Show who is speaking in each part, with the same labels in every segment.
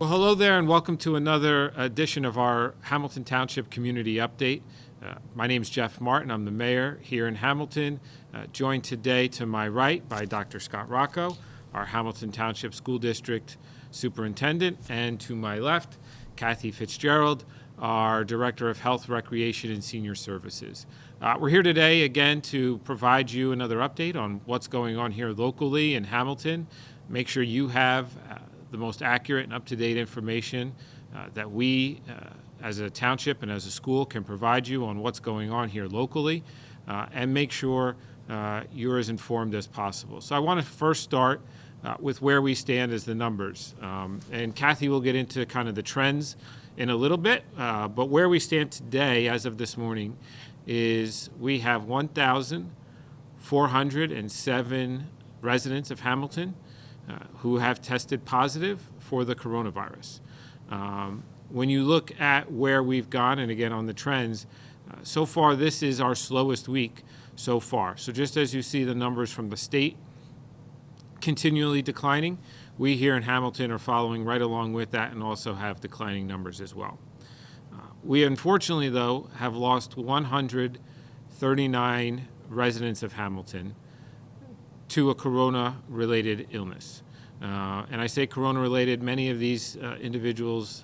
Speaker 1: Well, hello there, and welcome to another edition of our Hamilton Township Community Update. My name is Jeff Martin. I'm the mayor here in Hamilton, joined today to my right by Dr. Scott Rocco, our Hamilton Township School District Superintendent, and to my left, Kathy Fitzgerald, our Director of Health, Recreation, and Senior Services. We're here today again to provide you another update on what's going on here locally in Hamilton. Make sure you have the most accurate and up-to-date information that we as a township and as a school can provide you on what's going on here locally, and make sure you're as informed as possible. So I want to first start with where we stand as the numbers. And Kathy will get into kind of the trends in a little bit, but where we stand today as of this morning is we have 1,407 residents of Hamilton who have tested positive for the coronavirus. When you look at where we've gone, and again on the trends, so far this is our slowest week so far. So just as you see the numbers from the state continually declining, we here in Hamilton are following right along with that and also have declining numbers as well. We unfortunately, though, have lost 139 residents of Hamilton to a corona-related illness. And I say corona-related, many of these individuals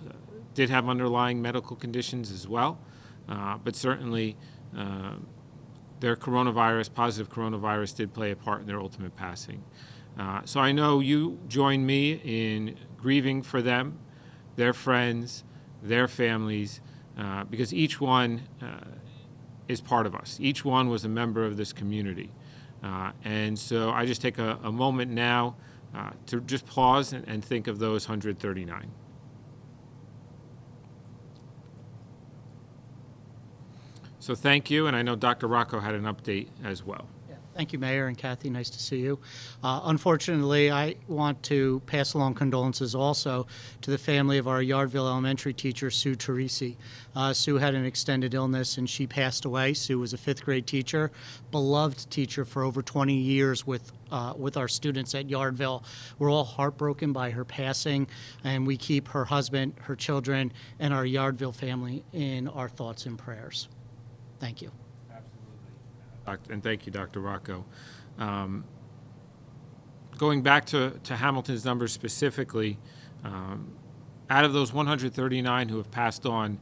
Speaker 1: did have underlying medical conditions as well, but certainly their positive coronavirus did play a part in their ultimate passing. So I know you join me in grieving for them, their friends, their families, because each one is part of us. Each one was a member of this community. And so I just take a moment now to just pause and think of those 139. So thank you, and I know Dr. Rocco had an update as well.
Speaker 2: Thank you, Mayor and Kathy. Nice to see you. Unfortunately, I want to pass along condolences also to the family of our Yardville Elementary teacher, Sue Teresi. Sue had an extended illness and she passed away. Sue was a fifth grade teacher, beloved teacher for over 20 years with our students at Yardville. We're all heartbroken by her passing, and we keep her husband, her children, and our Yardville family in our thoughts and prayers. Thank you.
Speaker 1: And thank you, Dr. Rocco. Going back to Hamilton's numbers specifically, out of those 139 who have passed on,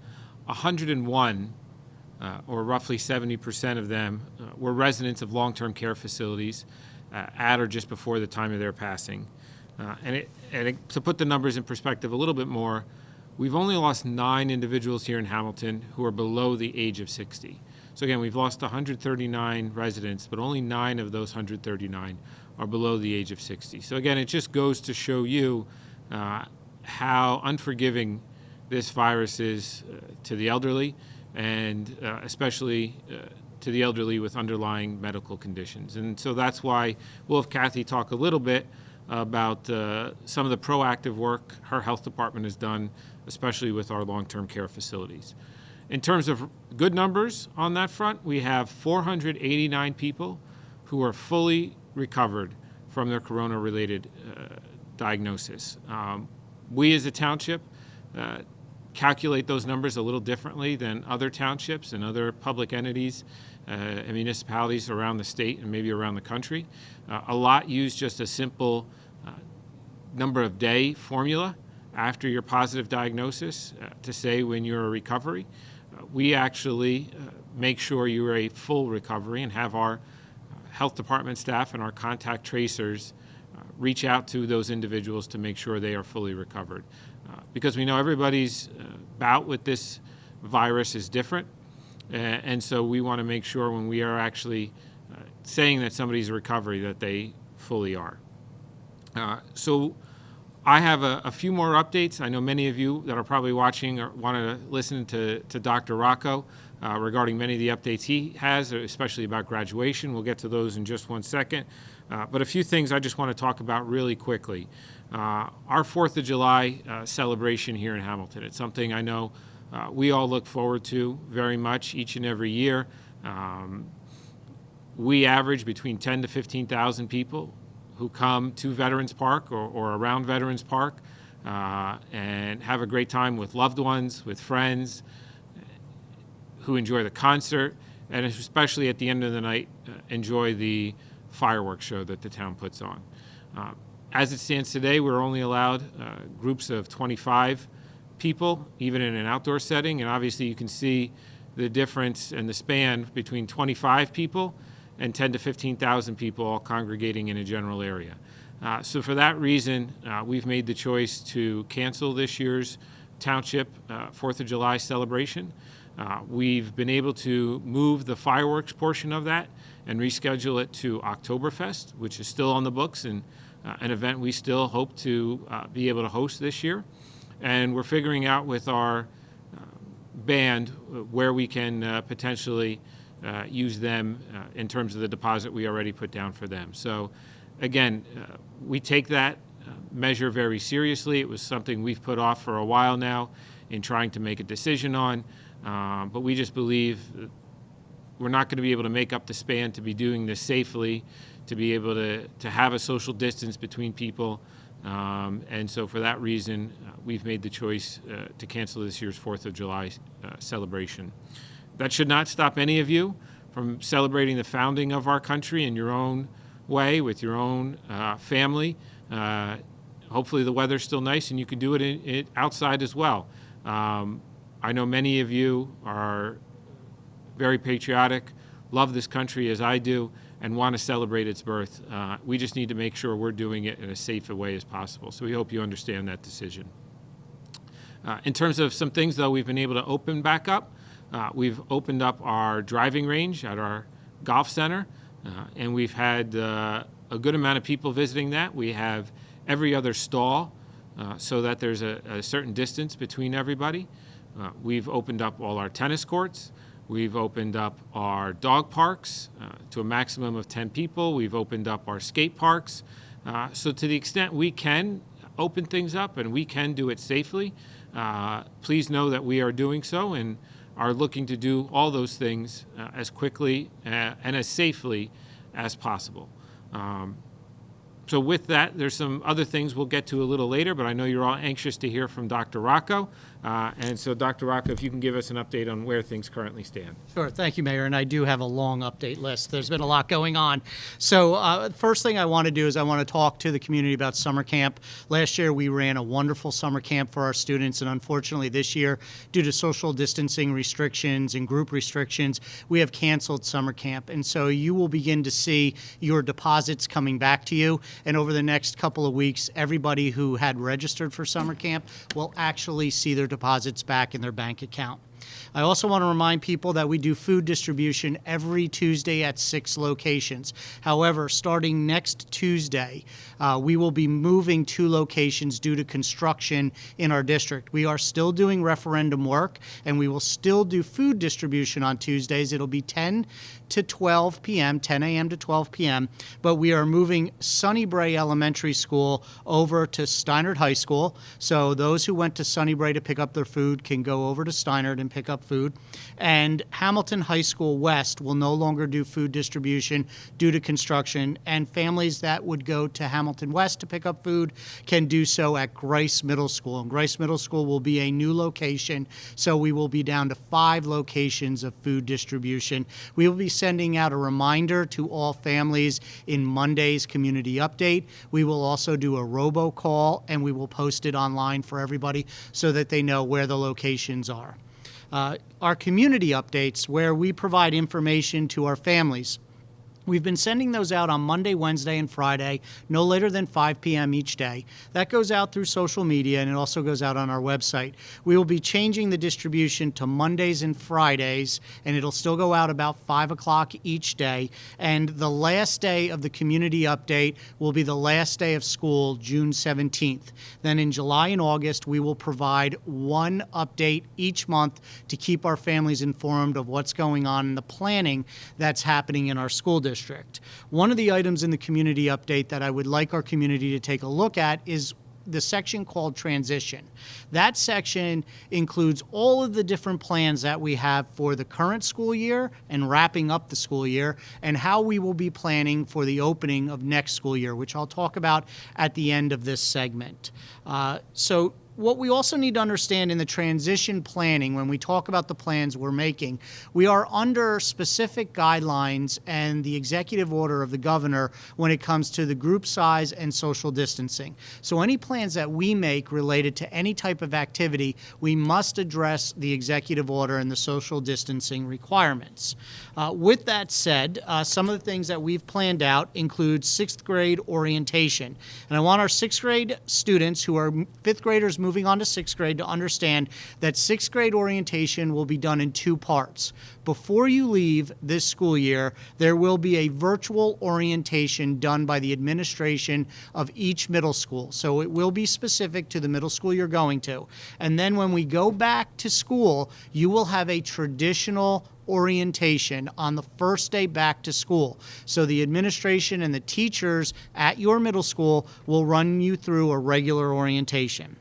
Speaker 1: 101, or roughly 70% of them, were residents of long-term care facilities at or just before the time of their passing. To put the numbers in perspective a little bit more, we've only lost 9 individuals here in Hamilton who are below the age of 60. So again, we've lost 139 residents, but only 9 of those 139 are below the age of 60. So again, it just goes to show you how unforgiving this virus is to the elderly, and especially to the elderly with underlying medical conditions. And so that's why we'll have Kathy talk a little bit about some of the proactive work her health department has done, especially with our long-term care facilities. In terms of good numbers on that front, we have 489 people who are fully recovered from their corona-related diagnosis. We as a township calculate those numbers a little differently than other townships and other public entities and municipalities around the state and maybe around the country. A lot use just a simple number of day formula after your positive diagnosis to say when you're a recovery. We actually make sure you're a full recovery and have our health department staff and our contact tracers reach out to those individuals to make sure they are fully recovered. Because we know everybody's bout with this virus is different, and so we want to make sure when we are actually saying that somebody's a recovery that they fully are. So I have a few more updates. I know many of you that are probably watching or want to listen to Dr. Rocco regarding many of the updates he has, especially about graduation. We'll get to those in just one second. But a few things I just want to talk about really quickly. Our 4th of July celebration here in Hamilton. It's something I know we all look forward to very much each and every year. We average between 10 to 15,000 people who come to Veterans Park or around Veterans Park and have a great time with loved ones, with friends who enjoy the concert, and especially at the end of the night, enjoy the fireworks show that the town puts on. As it stands today, we're only allowed groups of 25 people, even in an outdoor setting, and obviously you can see the difference and the span between 25 people and 10 to 15,000 people all congregating in a general area. So for that reason, we've made the choice to cancel this year's Township 4th of July celebration. We've been able to move the fireworks portion of that and reschedule it to Oktoberfest, which is still on the books and an event we still hope to be able to host this year. And we're figuring out with our band where we can potentially use them in terms of the deposit we already put down for them. So again, we take that measure very seriously. It was something we've put off for a while now in trying to make a decision on, but we just believe we're not going to be able to make up the span to be doing this safely, to be able to have a social distance between people. And so for that reason, we've made the choice to cancel this year's 4th of July celebration. That should not stop any of you from celebrating the founding of our country in your own way, with your own family. Hopefully the weather's still nice and you can do it outside as well. I know many of you are very patriotic, love this country as I do, and want to celebrate its birth. We just need to make sure we're doing it in as safe a way as possible. So we hope you understand that decision. In terms of some things, though, we've been able to open back up. We've opened up our driving range at our golf center, and we've had a good amount of people visiting that. We have every other stall so that there's a certain distance between everybody. We've opened up all our tennis courts. We've opened up our dog parks to a maximum of 10 people. We've opened up our skate parks. So to the extent we can open things up and we can do it safely, please know that we are doing so and are looking to do all those things as quickly and as safely as possible. So with that, there's some other things we'll get to a little later, but I know you're all anxious to hear from Dr. Rocco. And so Dr. Rocco, if you can give us an update on where things currently stand.
Speaker 2: Sure. Thank you, Mayor. And I do have a long update list. There's been a lot going on. So first thing I want to do is I want to talk to the community about summer camp. Last year, we ran a wonderful summer camp for our students. And unfortunately, this year, due to social distancing restrictions and group restrictions, we have canceled summer camp. And so you will begin to see your deposits coming back to you. And over the next couple of weeks, everybody who had registered for summer camp will actually see their deposits back in their bank account. I also want to remind people that we do food distribution every Tuesday at 6 locations. However, starting next Tuesday, we will be moving 2 locations due to construction in our district. We are still doing referendum work, and we will still do food distribution on Tuesdays. It'll be 10 to 12 p.m., 10 a.m. to 12 p.m., but we are moving Sunnybray Elementary School over to Steinert High School. So those who went to Sunnybray to pick up their food can go over to Steinert and pick up food. And Hamilton High School West will no longer do food distribution due to construction, and families that would go to Hamilton West to pick up food can do so at Grice Middle School. And Grice Middle School will be a new location, so we will be down to 5 locations of food distribution. We will be sending out a reminder to all families in Monday's community update. We will also do a robocall, and we will post it online for everybody so that they know where the locations are. Our community updates, where we provide information to our families. We've been sending those out on Monday, Wednesday, and Friday, no later than 5 p.m. each day. That goes out through social media, and it also goes out on our website. We will be changing the distribution to Mondays and Fridays, and it'll still go out about 5 o'clock each day. And the last day of the community update will be the last day of school, June 17th. Then in July and August, we will provide 1 update each month to keep our families informed of what's going on in the planning that's happening in our school district. One of the items in the community update that I would like our community to take a look at is the section called Transition. That section includes all of the different plans that we have for the current school year and wrapping up the school year, and how we will be planning for the opening of next school year, which I'll talk about at the end of this segment. So what we also need to understand in the transition planning, when we talk about the plans we're making, we are under specific guidelines and the executive order of the governor when it comes to the group size and social distancing. So any plans that we make related to any type of activity, we must address the executive order and the social distancing requirements. With that said, some of the things that we've planned out include 6th grade orientation. And I want our 6th grade students who are 5th graders moving on to 6th grade to understand that 6th grade orientation will be done in 2 parts. Before you leave this school year, there will be a virtual orientation done by the administration of each middle school. So it will be specific to the middle school you're going to. And then when we go back to school, you will have a traditional orientation on the first day back to school. So the administration and the teachers at your middle school will run you through a regular orientation.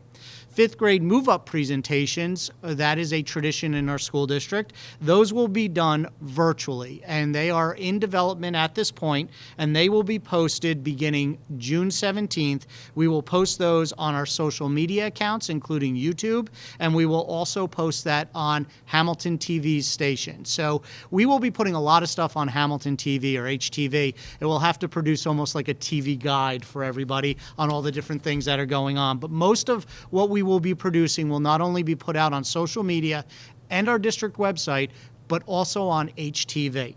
Speaker 2: 5th grade move-up presentations, that is a tradition in our school district. Those will be done virtually, and they are in development at this point, and they will be posted beginning June 17th. We will post those on our social media accounts, including YouTube, and we will also post that on Hamilton TV's station. So we will be putting a lot of stuff on Hamilton TV or HTV. It will have to produce almost like a TV guide for everybody on all the different things that are going on. But most of what we will be producing will not only be put out on social media and our district website, but also on HTV.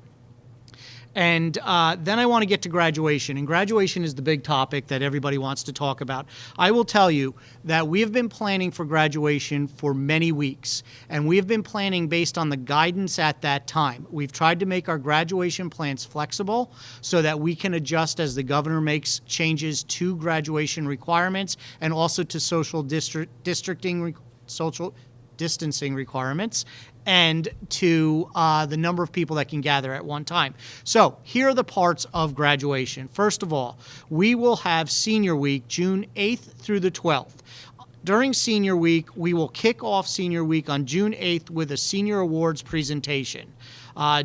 Speaker 2: And then I want to get to graduation. And graduation is the big topic that everybody wants to talk about. I will tell you that we have been planning for graduation for many weeks. And we have been planning based on the guidance at that time. We've tried to make our graduation plans flexible so that we can adjust as the governor makes changes to graduation requirements and also to social distancing requirements, and to the number of people that can gather at one time. So here are the parts of graduation. First of all, we will have Senior Week, June 8th through the 12th. During Senior Week, we will kick off Senior Week on June 8th with a Senior Awards presentation.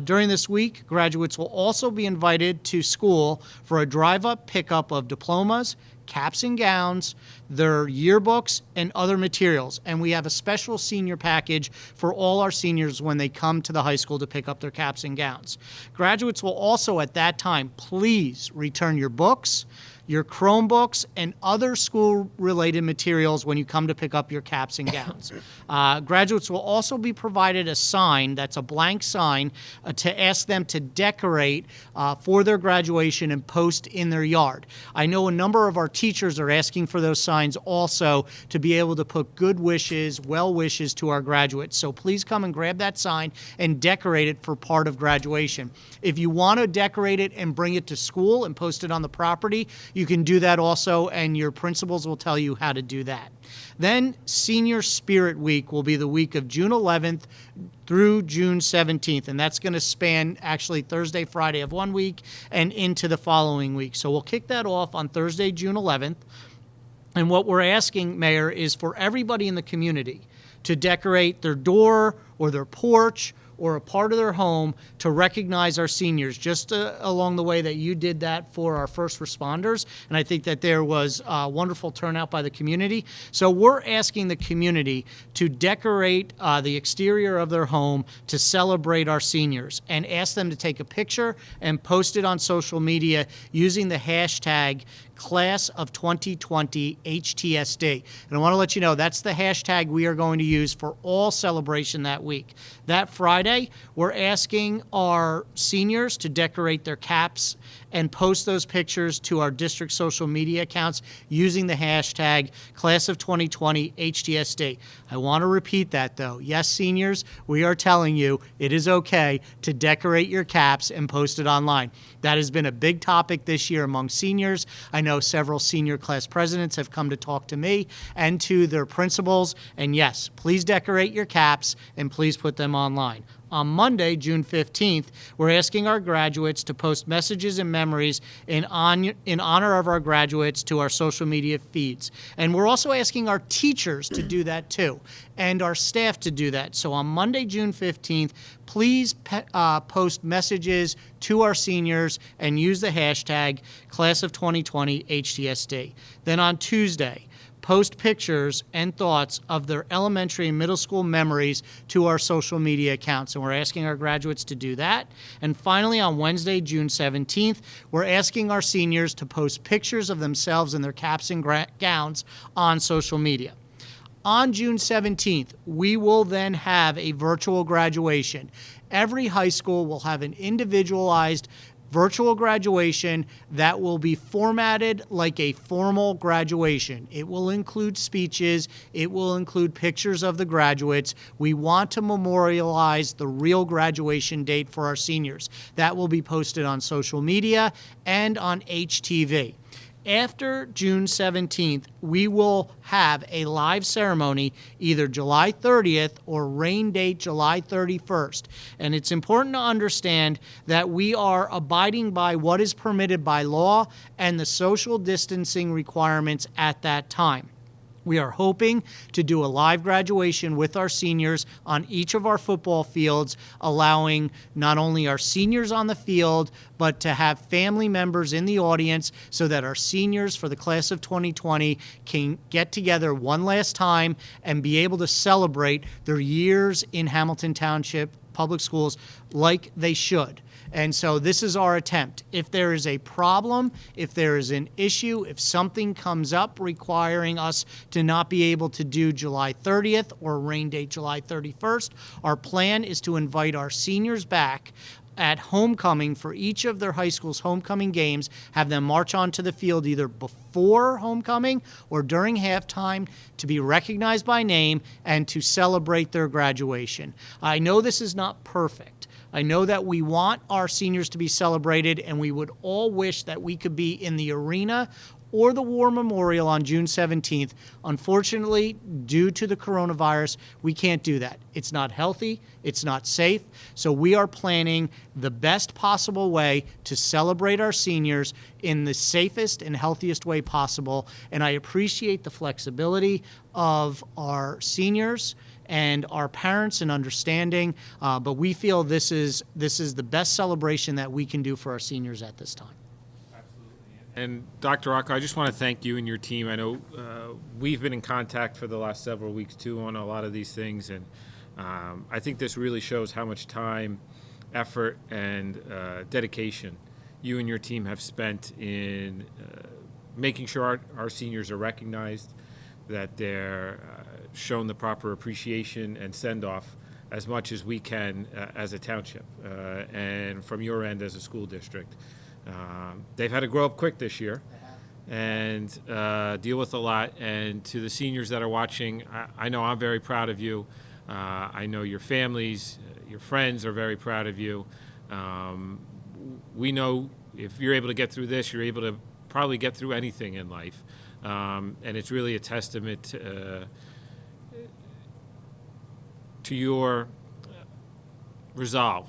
Speaker 2: During this week, graduates will also be invited to school for a drive-up pickup of diplomas, caps and gowns, their yearbooks, and other materials. And we have a special senior package for all our seniors when they come to the high school to pick up their caps and gowns. Graduates will also at that time please return your books, your Chromebooks, and other school-related materials when you come to pick up your caps and gowns. Graduates will also be provided a sign, that's a blank sign, to ask them to decorate for their graduation and post in their yard. I know a number of our teachers are asking for those signs also to be able to put good wishes, well wishes to our graduates. So please come and grab that sign and decorate it for part of graduation. If you want to decorate it and bring it to school and post it on the property, you can do that also, and your principals will tell you how to do that. Then Senior Spirit Week will be the week of June 11th through June 17th, and that's going to span actually Thursday, Friday of one week and into the following week. So we'll kick that off on Thursday, June 11th. And what we're asking, Mayor, is for everybody in the community to decorate their door or their porch or a part of their home to recognize our seniors, just along the way that you did that for our first responders. And I think that there was a wonderful turnout by the community. So we're asking the community to decorate the exterior of their home to celebrate our seniors and ask them to take a picture and post it on social media using the hashtag Class of 2020 HTSD. And I want to let you know that's the hashtag we are going to use for all celebration that week. That Friday, we're asking our seniors to decorate their caps and post those pictures to our district social media accounts using the hashtag Class of 2020 HTSD. I want to repeat that though. Yes, seniors, we are telling you it is okay to decorate your caps and post it online. That has been a big topic this year among seniors. I know several senior class presidents have come to talk to me and to their principals. And yes, please decorate your caps and please put them online. On Monday, June 15th, we're asking our graduates to post messages and memories in honor of our graduates to our social media feeds. And we're also asking our teachers to do that too, and our staff to do that. So on Monday, June 15th, please post messages to our seniors and use the hashtag Class of 2020 HTSD. Then on Tuesday, post pictures and thoughts of their elementary and middle school memories to our social media accounts. And we're asking our graduates to do that. And finally, on Wednesday, June 17th, we're asking our seniors to post pictures of themselves in their caps and gowns on social media. On June 17th, we will then have a virtual graduation. Every high school will have an individualized virtual graduation that will be formatted like a formal graduation. It will include speeches. It will include pictures of the graduates. We want to memorialize the real graduation date for our seniors. That will be posted on social media and on HTV. After June 17th, we will have a live ceremony either July 30th or rain date July 31st. And it's important to understand that we are abiding by what is permitted by law and the social distancing requirements at that time. We are hoping to do a live graduation with our seniors on each of our football fields, allowing not only our seniors on the field, but to have family members in the audience so that our seniors for the class of 2020 can get together one last time and be able to celebrate their years in Hamilton Township Public Schools like they should. And so this is our attempt. If there is a problem, if there is an issue, if something comes up requiring us to not be able to do July 30th or rain date July 31st, our plan is to invite our seniors back at homecoming for each of their high school's homecoming games, have them march onto the field either before homecoming or during halftime to be recognized by name and to celebrate their graduation. I know this is not perfect. I know that we want our seniors to be celebrated, and we would all wish that we could be in the arena or the War Memorial on June 17th. Unfortunately, due to the coronavirus, we can't do that. It's not healthy. It's not safe. So we are planning the best possible way to celebrate our seniors in the safest and healthiest way possible. And I appreciate the flexibility of our seniors and our parents in understanding, but we feel this is the best celebration that we can do for our seniors at this time.
Speaker 1: And Dr. Rocco, I just want to thank you and your team. I know we've been in contact for the last several weeks too on a lot of these things, and I think this really shows how much time, effort, and dedication you and your team have spent in making sure our seniors are recognized, that they're shown the proper appreciation and send-off as much as we can as a township and from your end as a school district. They've had to grow up quick this year and deal with a lot. And to the seniors that are watching, I know I'm very proud of you. I know your families, your friends are very proud of you. We know if you're able to get through this, you're able to probably get through anything in life. And it's really a testament to your resolve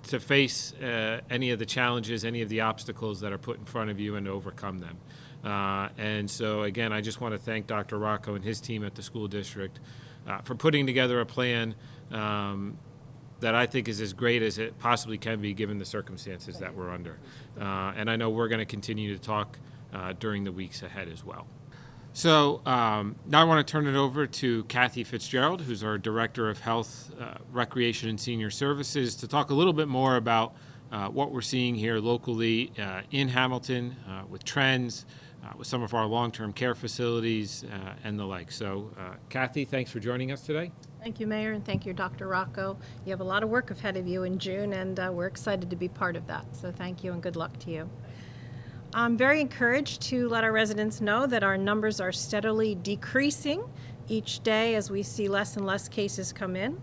Speaker 1: to face any of the challenges, any of the obstacles that are put in front of you and to overcome them. And so, again, I just want to thank Dr. Rocco and his team at the school district for putting together a plan that I think is as great as it possibly can be given the circumstances that we're under. And I know we're going to continue to talk during the weeks ahead as well. So now I want to turn it over to Kathy Fitzgerald, who's our Director of Health, Recreation, and Senior Services, to talk a little bit more about what we're seeing here locally in Hamilton with trends, with some of our long-term care facilities and the like. So Kathy, thanks for joining us today.
Speaker 3: Thank you, Mayor, and thank you, Dr. Rocco. You have a lot of work ahead of you in June, and we're excited to be part of that. So thank you and good luck to you. I'm very encouraged to let our residents know that our numbers are steadily decreasing each day as we see less and less cases come in.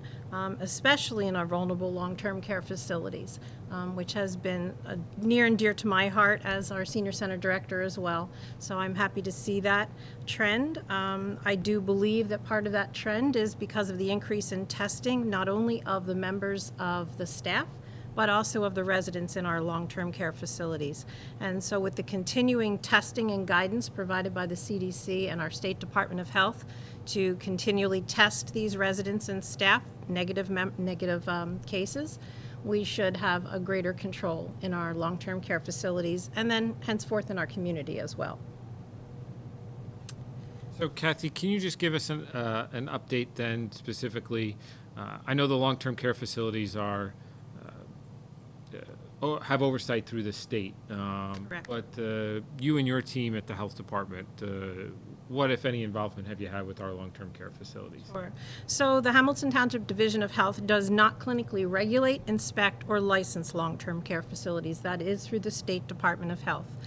Speaker 3: especially in our vulnerable long-term care facilities, which has been near and dear to my heart as our senior center director as well. So I'm happy to see that trend. I do believe that part of that trend is because of the increase in testing, not only of the members of the staff, but also of the residents in our long-term care facilities. And so with the continuing testing and guidance provided by the CDC and our State Department of Health to continually test these residents and staff, negative cases, we should have a greater control in our long-term care facilities and then henceforth in our community as well.
Speaker 1: So Kathy, can you just give us an update then specifically? I know the long-term care facilities are have oversight through the state.
Speaker 3: Correct.
Speaker 1: But you and your team at the health department, what, if any, involvement have you had with our long-term care facilities?
Speaker 3: Sure. So the Hamilton Township Division of Health does not clinically regulate, inspect, or license long-term care facilities. That is through the State Department of Health.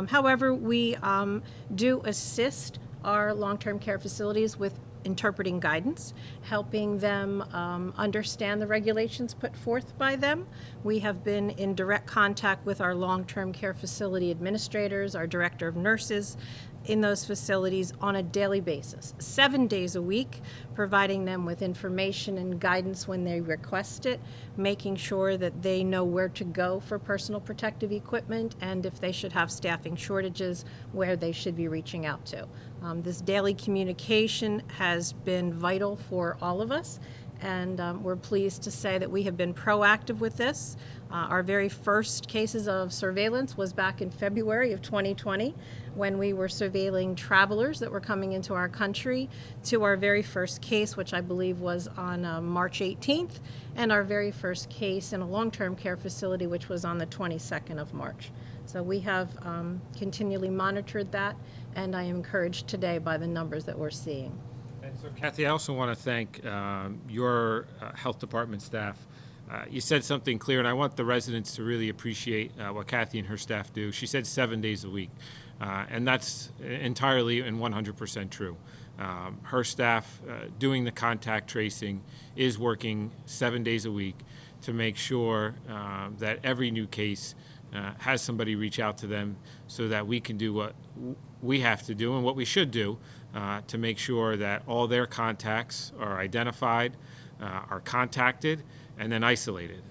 Speaker 3: However, we do assist our long-term care facilities with interpreting guidance, helping them understand the regulations put forth by them. We have been in direct contact with our long-term care facility administrators, our director of nurses in those facilities on a daily basis, 7 days a week, providing them with information and guidance when they request it, making sure that they know where to go for personal protective equipment, and if they should have staffing shortages, where they should be reaching out to. This daily communication has been vital for all of us, and we're pleased to say that we have been proactive with this. Our very first cases of surveillance was back in February of 2020 when we were surveilling travelers that were coming into our country, to our very first case, which I believe was on March 18th, and our very first case in a long-term care facility, which was on the 22nd of March. So we have continually monitored that, and I am encouraged today by the numbers that we're seeing.
Speaker 1: And so, Kathy, I also want to thank your health department staff. You said something clear, and I want the residents to really appreciate what Kathy and her staff do. She said 7 days a week, and that's entirely and 100% true. Her staff doing the contact tracing is working 7 days a week to make sure that every new case has somebody reach out to them so that we can do what we have to do and what we should do to make sure that all their contacts are identified, are contacted, and then isolated.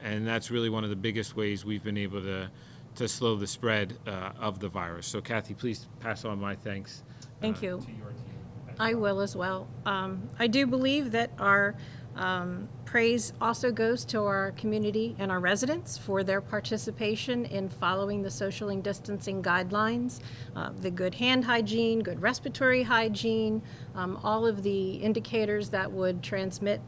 Speaker 1: And that's really one of the biggest ways we've been able to slow the spread of the virus. So Kathy, please pass on my thanks
Speaker 3: Thank you.
Speaker 1: to your team.
Speaker 3: I will as well. I do believe that our praise also goes to our community and our residents for their participation in following the social distancing guidelines, the good hand hygiene, good respiratory hygiene, all of the indicators that would transmit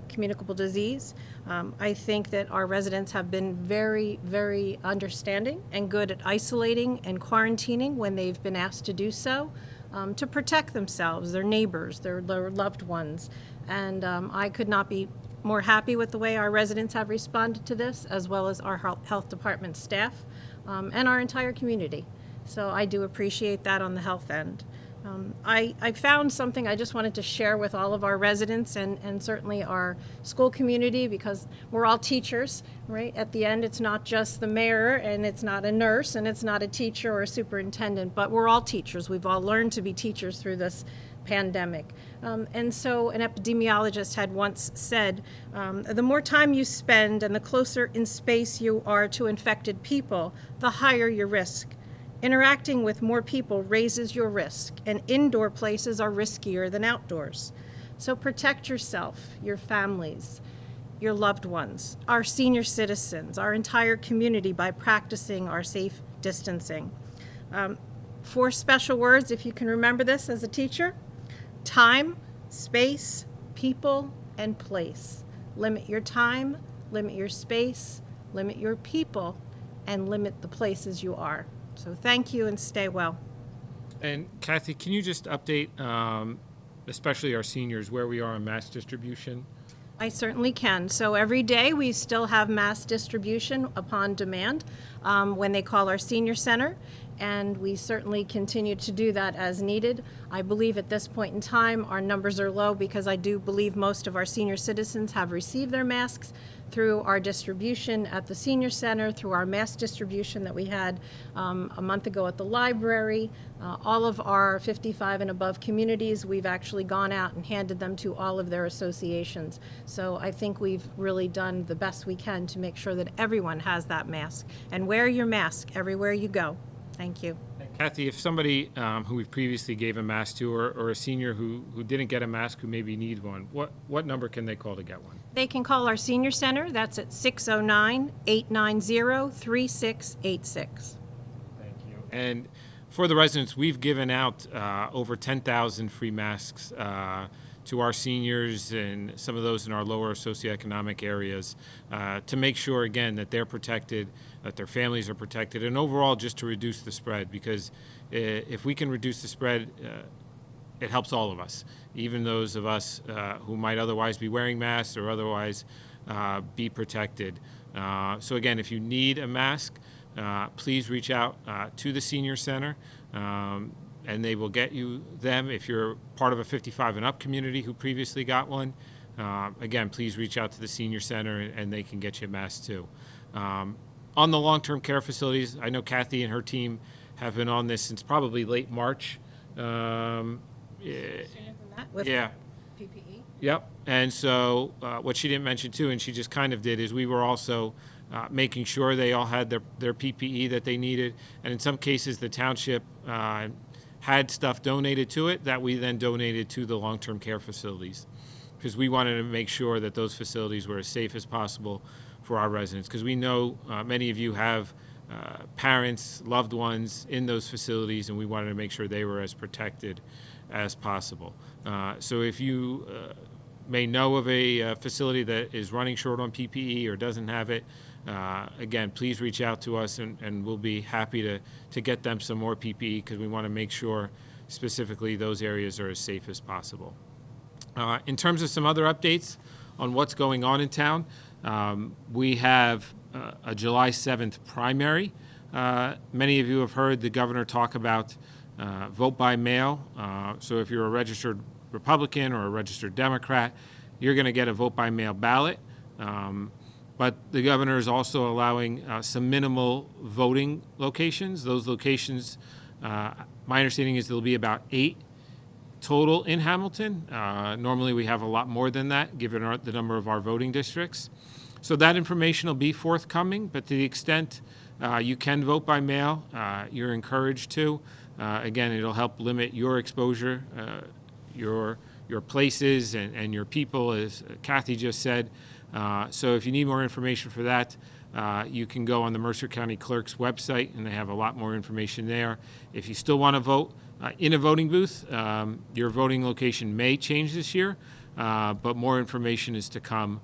Speaker 3: communicable disease. I think that our residents have been very, very understanding and good at isolating and quarantining when they've been asked to do so, to protect themselves, their neighbors, their loved ones. And I could not be more happy with the way our residents have responded to this, as well as our health department staff and our entire community. So I do appreciate that on the health end. I found something I just wanted to share with all of our residents and certainly our school community, because we're all teachers, right? At the end, it's not just the mayor, and it's not a nurse, and it's not a teacher or a superintendent, but we're all teachers. We've all learned to be teachers through this pandemic. And so an epidemiologist had once said, the more time you spend and the closer in space you are to infected people, the higher your risk. Interacting with more people raises your risk, and indoor places are riskier than outdoors. So protect yourself, your families, your loved ones, our senior citizens, our entire community by practicing our safe distancing. 4 special words, if you can remember this as a teacher: time, space, people, and place. Limit your time, limit your space, limit your people, and limit the places you are. So thank you and stay well.
Speaker 1: And Kathy, can you just update, especially our seniors, where we are on mass distribution?
Speaker 3: I certainly can. So every day, we still have mass distribution upon demand when they call our senior center, and we certainly continue to do that as needed. I believe at this point in time, our numbers are low because I do believe most of our senior citizens have received their masks through our distribution at the senior center, through our mass distribution that we had a month ago at the library. All of our 55 and above communities, we've actually gone out and handed them to all of their associations. So I think we've really done the best we can to make sure that everyone has that mask. And wear your mask everywhere you go. Thank you.
Speaker 1: Kathy, if somebody who we previously gave a mask to, or a senior who didn't get a mask, who maybe needs one, what number can they call to get one?
Speaker 3: They can call our senior center. That's at 609-890-3686.
Speaker 1: Thank you. And for the residents, we've given out over 10,000 free masks to our seniors and some of those in our lower socioeconomic areas to make sure, again, that they're protected, that their families are protected, and overall just to reduce the spread, because if we can reduce the spread, it helps all of us, even those of us who might otherwise be wearing masks or otherwise be protected. So again, if you need a mask, please reach out to the Senior Center, and they will get you them. If you're part of a 55 and up community who previously got one, again, please reach out to the Senior Center and they can get you a mask too. On the long-term care facilities, I know Kathy and her team have been on this since probably late March.
Speaker 3: With
Speaker 1: Yeah.
Speaker 3: PPE.
Speaker 1: Yep. And so what she didn't mention too, and she just kind of did, is we were also making sure they all had their PPE that they needed. And in some cases, the township had stuff donated to it that we then donated to the long-term care facilities, because we wanted to make sure that those facilities were as safe as possible for our residents, because we know many of you have parents, loved ones in those facilities, and we wanted to make sure they were as protected as possible. So if you may know of a facility that is running short on PPE or doesn't have it, again, please reach out to us and we'll be happy to get them some more PPE, because we want to make sure specifically those areas are as safe as possible. In terms of some other updates on what's going on in town, we have a July 7th primary. Many of you have heard the governor talk about vote by mail. So if you're a registered Republican or a registered Democrat, you're going to get a vote by mail ballot. But the governor is also allowing some minimal voting locations. Those locations, my understanding is there'll be about 8 total in Hamilton. Normally we have a lot more than that, given the number of our voting districts. So that information will be forthcoming, but to the extent you can vote by mail, you're encouraged to. Again, it'll help limit your exposure, your places and your people, as Kathy just said. So if you need more information for that, you can go on the Mercer County Clerk's website, and they have a lot more information there. If you still want to vote in a voting booth, your voting location may change this year, but more information is to come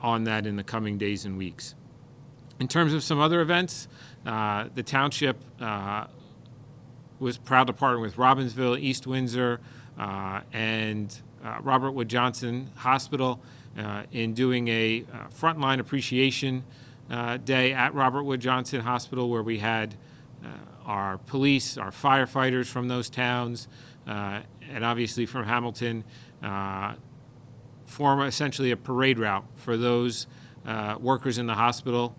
Speaker 1: on that in the coming days and weeks. In terms of some other events, the Township was proud to partner with Robbinsville, East Windsor, and Robert Wood Johnson Hospital in doing a Frontline Appreciation Day at Robert Wood Johnson Hospital, where we had our police, our firefighters from those towns, and obviously from Hamilton, form essentially a parade route for those workers in the hospital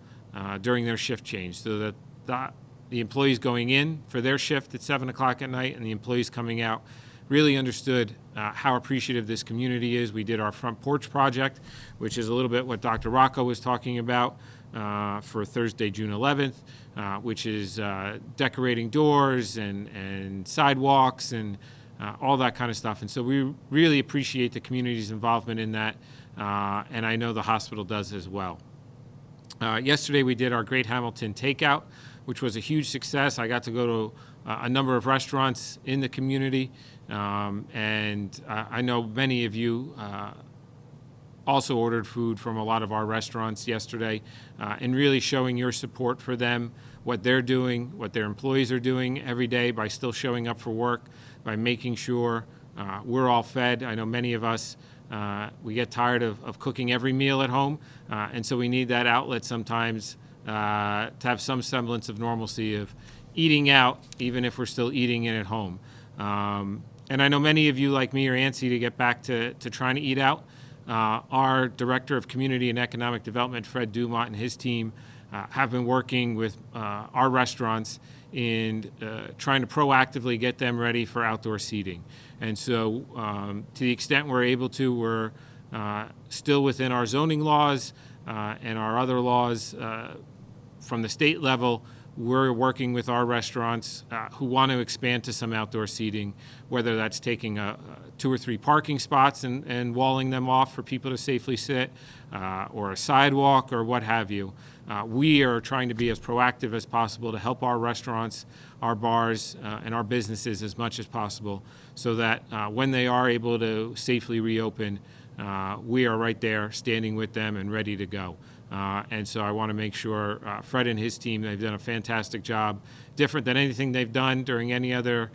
Speaker 1: during their shift change, so that the employees going in for their shift at 7 o'clock at night and the employees coming out really understood how appreciative this community is. We did our front porch project, which is a little bit what Dr. Rocco was talking about for Thursday, June 11th, which is decorating doors and sidewalks and all that kind of stuff. And so we really appreciate the community's involvement in that, and I know the hospital does as well. Yesterday we did our Great Hamilton Takeout, which was a huge success. I got to go to a number of restaurants in the community, and I know many of you also ordered food from a lot of our restaurants yesterday, and really showing your support for them, what they're doing, what their employees are doing every day by still showing up for work, by making sure we're all fed. I know many of us We get tired of cooking every meal at home, and so we need that outlet sometimes to have some semblance of normalcy of eating out, even if we're still eating in at home. And I know many of you, like me, are antsy to get back to trying to eat out. Our Director of Community and Economic Development, Fred Dumont, and his team have been working with our restaurants in trying to proactively get them ready for outdoor seating. And so to the extent we're able to, we're still within our zoning laws and our other laws from the state level. We're working with our restaurants who want to expand to some outdoor seating, whether that's taking 2 or 3 parking spots and walling them off for people to safely sit, or a sidewalk or what have you. We are trying to be as proactive as possible to help our restaurants, our bars, and our businesses as much as possible so that when they are able to safely reopen, we are right there standing with them and ready to go. And so I want to make sure Fred and his team, they've done a fantastic job, different than anything they've done during any other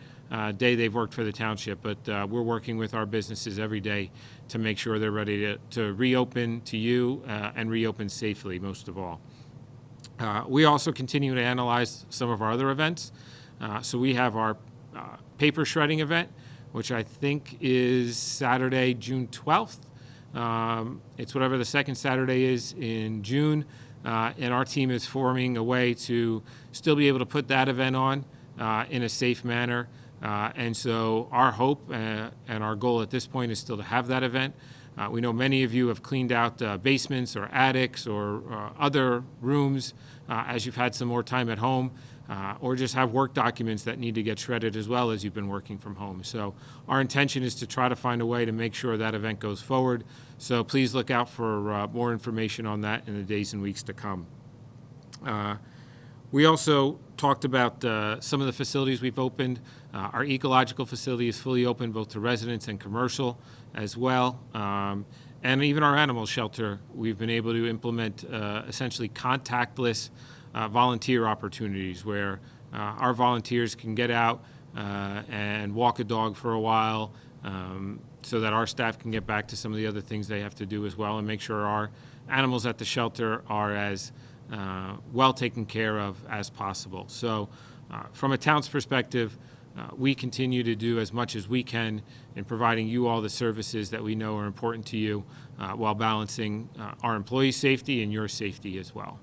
Speaker 1: day they've worked for the township. But we're working with our businesses every day to make sure they're ready to reopen to you and reopen safely, most of all. We also continue to analyze some of our other events. So we have our paper shredding event, which I think is Saturday, June 12th. It's whatever the second Saturday is in June, and our team is forming a way to still be able to put that event on in a safe manner. And so our hope and our goal at this point is still to have that event. We know many of you have cleaned out basements or attics or other rooms as you've had some more time at home. Or just have work documents that need to get shredded as well as you've been working from home. So our intention is to try to find a way to make sure that event goes forward. So please look out for more information on that in the days and weeks to come. We also talked about some of the facilities we've opened. Our ecological facility is fully open both to residents and commercial as well. And even our animal shelter, we've been able to implement essentially contactless volunteer opportunities where our volunteers can get out and walk a dog for a while so that our staff can get back to some of the other things they have to do as well and make sure our animals at the shelter are as well taken care of as possible. So from a town's perspective, we continue to do as much as we can in providing you all the services that we know are important to you while balancing our employees' safety and your safety as well.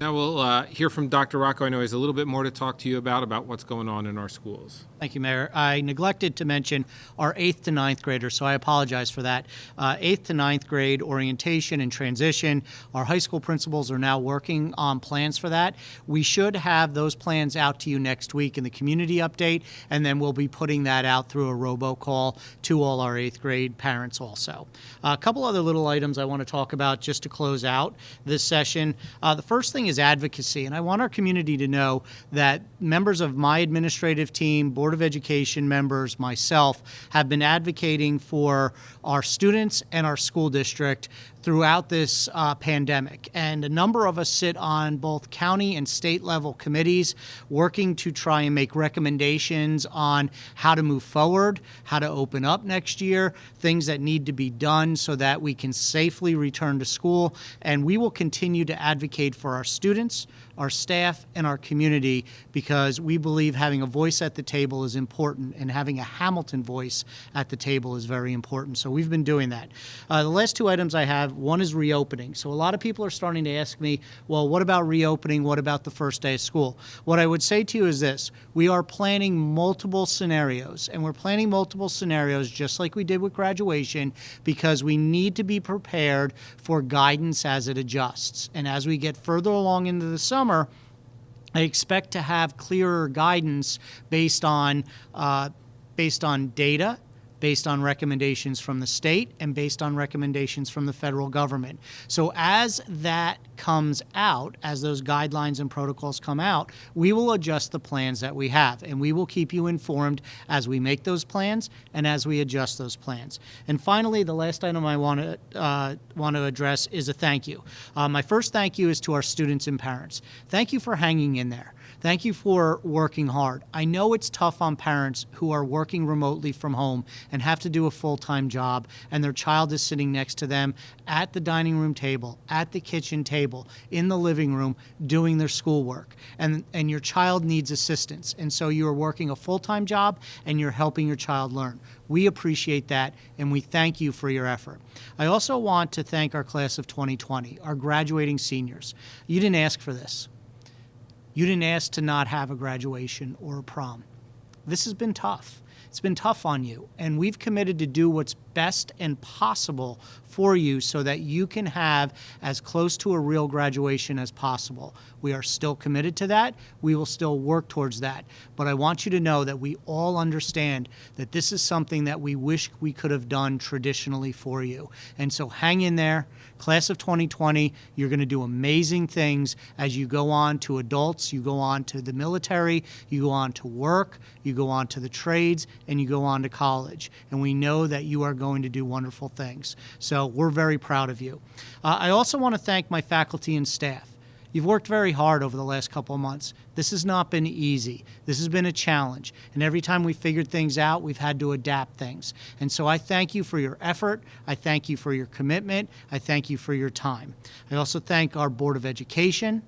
Speaker 1: Now we'll hear from Dr. Rocco. I know he has a little bit more to talk to you about what's going on in our schools.
Speaker 2: Thank you, Mayor. I neglected to mention our 8th to 9th graders, so I apologize for that. 8th to 9th grade orientation and transition. Our high school principals are now working on plans for that. We should have those plans out to you next week in the community update, and then we'll be putting that out through a robocall to all our 8th grade parents also. A couple other little items I want to talk about just to close out this session. The first thing is advocacy, and I want our community to know that members of my administrative team, Board of Education members, myself, have been advocating for our students and our school district throughout this pandemic. And a number of us sit on both county and state level committees working to try and make recommendations on how to move forward, how to open up next year, things that need to be done so that we can safely return to school. And we will continue to advocate for our students, our staff, and our community because we believe having a voice at the table is important and having a Hamilton voice at the table is very important. So we've been doing that. The last 2 items I have, one is reopening. So a lot of people are starting to ask me, well, what about reopening? What about the first day of school? What I would say to you is this. We are planning multiple scenarios, and we're planning multiple scenarios just like we did with graduation because we need to be prepared for guidance as it adjusts. And as we get further along into the summer, I expect to have clearer guidance based on data, based on recommendations from the state, and based on recommendations from the federal government. So as that comes out, as those guidelines and protocols come out, we will adjust the plans that we have, and we will keep you informed as we make those plans and as we adjust those plans. And finally, the last item I want to address is a thank you. My first thank you is to our students and parents. Thank you for hanging in there. Thank you for working hard. I know it's tough on parents who are working remotely from home and have to do a full-time job, and their child is sitting next to them at the dining room table, at the kitchen table, in the living room, doing their schoolwork, and your child needs assistance. And so you are working a full-time job and you're helping your child learn. We appreciate that, and we thank you for your effort. I also want to thank our class of 2020, our graduating seniors. You didn't ask for this. You didn't ask to not have a graduation or a prom. This has been tough. It's been tough on you, and we've committed to do what's best and possible for you so that you can have as close to a real graduation as possible. We are still committed to that. We will still work towards that. But I want you to know that we all understand that this is something that we wish we could have done traditionally for you. And so hang in there. Class of 2020, you're going to do amazing things as you go on to adults, you go on to the military, you go on to work, you go on to the trades, and you go on to college. And we know that you are going to do wonderful things. So we're very proud of you. I also want to thank my faculty and staff. You've worked very hard over the last couple of months. This has not been easy. This has been a challenge. And every time we figured things out, we've had to adapt things. And so I thank you for your effort. I thank you for your commitment. I thank you for your time. I also thank our Board of Education,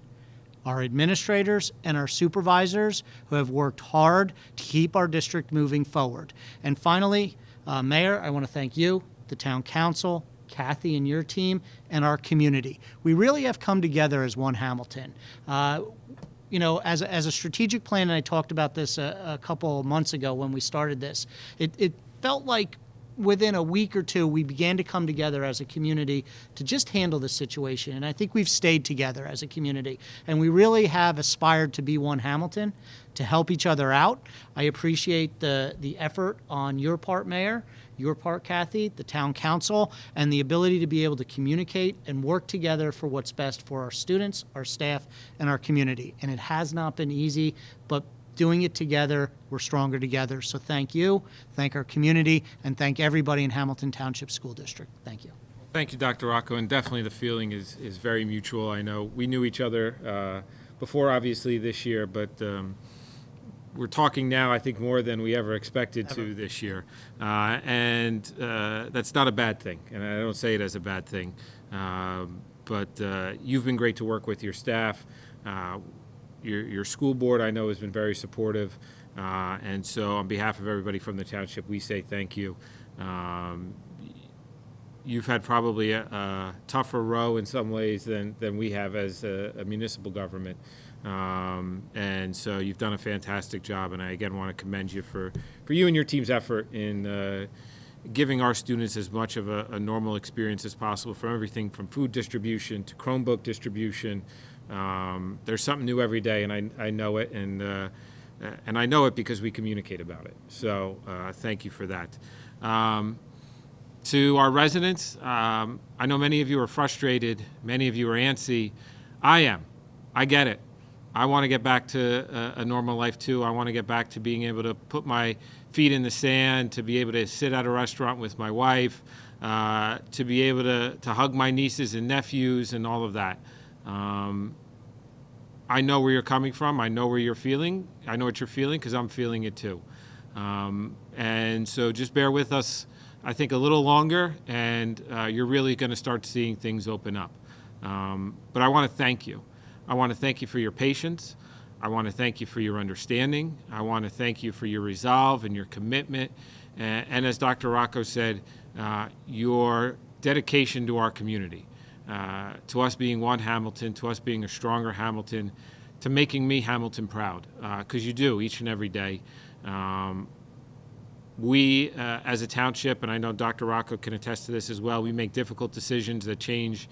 Speaker 2: our administrators, and our supervisors who have worked hard to keep our district moving forward. And finally, Mayor, I want to thank you, the Town Council, Kathy and your team, and our community. We really have come together as one Hamilton. You know, as a strategic plan, and I talked about this a couple of months ago when we started this, it felt like within a week or two, we began to come together as a community to just handle the situation. And I think we've stayed together as a community. And we really have aspired to be one Hamilton, to help each other out. I appreciate the effort on your part, Mayor, your part, Kathy, the Town Council, and the ability to be able to communicate and work together for what's best for our students, our staff, and our community. And it has not been easy, but doing it together, we're stronger together. So thank you, thank our community, and thank everybody in Hamilton Township School District. Thank you.
Speaker 1: Thank you, Dr. Rocco, and definitely the feeling is very mutual. I know we knew each other before, obviously, this year, but we're talking now, I think, more than we ever expected to this year. And that's not a bad thing, and I don't say it as a bad thing. But you've been great to work with, your staff. Your school board, I know, has been very supportive. And so on behalf of everybody from the township, we say thank you. You've had probably a tougher row in some ways than we have as a municipal government. And so you've done a fantastic job, and I again want to commend you for you and your team's effort in giving our students as much of a normal experience as possible, from everything from food distribution to Chromebook distribution. There's something new every day, and I know it, and I know it because we communicate about it. So thank you for that. To our residents, I know many of you are frustrated, many of you are antsy. I am. I get it. I want to get back to a normal life too. I want to get back to being able to put my feet in the sand, to be able to sit at a restaurant with my wife, to be able to hug my nieces and nephews and all of that. I know where you're coming from. I know where you're feeling. I know what you're feeling because I'm feeling it too. And so just bear with us, I think, a little longer, and you're really going to start seeing things open up. But I want to thank you. I want to thank you for your patience. I want to thank you for your understanding. I want to thank you for your resolve and your commitment. And as Dr. Rocco said, your dedication to our community, to us being one Hamilton, to us being a stronger Hamilton, to making me Hamilton proud, because you do each and every day. We, as a township, and I know Dr. Rocco can attest to this as well, we make difficult decisions that change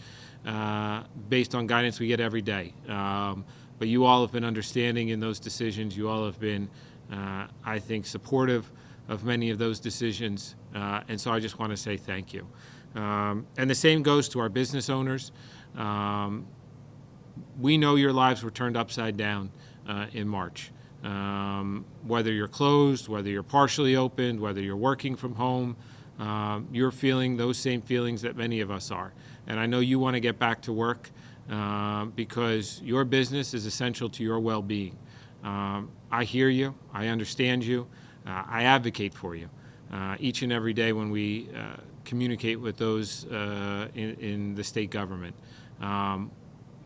Speaker 1: based on guidance we get every day. But you all have been understanding in those decisions. You all have been, I think, supportive of many of those decisions. And so I just want to say thank you. And the same goes to our business owners. We know your lives were turned upside down in March. Whether you're closed, whether you're partially opened, whether you're working from home, you're feeling those same feelings that many of us are. And I know you want to get back to work because your business is essential to your well-being. I hear you. I understand you. I advocate for you. each and every day when we communicate with those in the state government.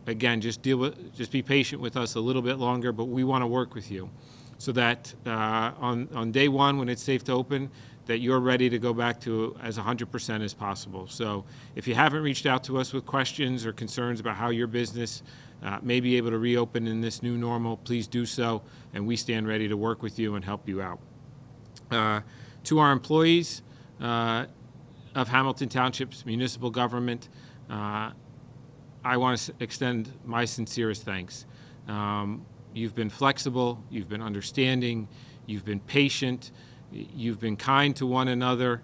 Speaker 1: Again, just be patient with us a little bit longer, but we want to work with you so that on day one, when it's safe to open, that you're ready to go back to as 100% as possible. So if you haven't reached out to us with questions or concerns about how your business may be able to reopen in this new normal, please do so, and we stand ready to work with you and help you out. To our employees of Hamilton Township's municipal government, I want to extend my sincerest thanks. You've been flexible, you've been understanding, you've been patient, you've been kind to one another,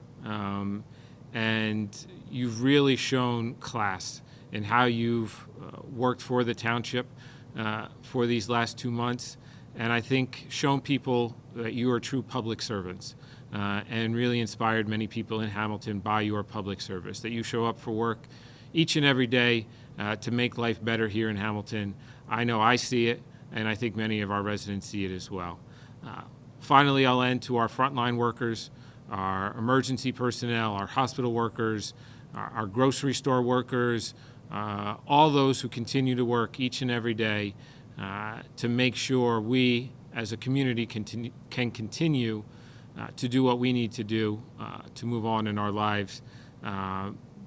Speaker 1: and you've really shown class in how you've worked for the township for these last 2 months, and I think shown people that you are true public servants, and really inspired many people in Hamilton by your public service, that you show up for work each and every day to make life better here in Hamilton. I know I see it, and I think many of our residents see it as well. Finally, I'll end to our frontline workers, our emergency personnel, our hospital workers, our grocery store workers, all those who continue to work each and every day to make sure we as a community can continue to do what we need to do to move on in our lives.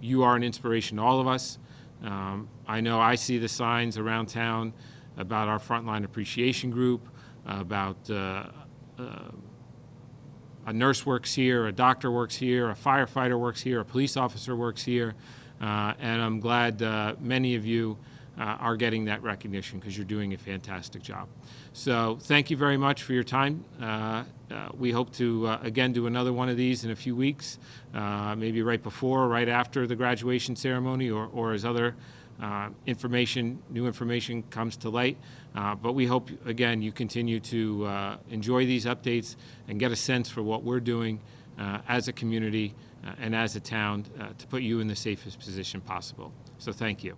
Speaker 1: You are an inspiration to all of us. I know I see the signs around town about our Frontline Appreciation Group, about a nurse works here, a doctor works here, a firefighter works here, a police officer works here, and I'm glad many of you are getting that recognition because you're doing a fantastic job. So thank you very much for your time. We hope to, again, do another one of these in a few weeks, maybe right before or right after the graduation ceremony or as other new information comes to light. But we hope, again, you continue to enjoy these updates and get a sense for what we're doing as a community and as a town to put you in the safest position possible. So thank you.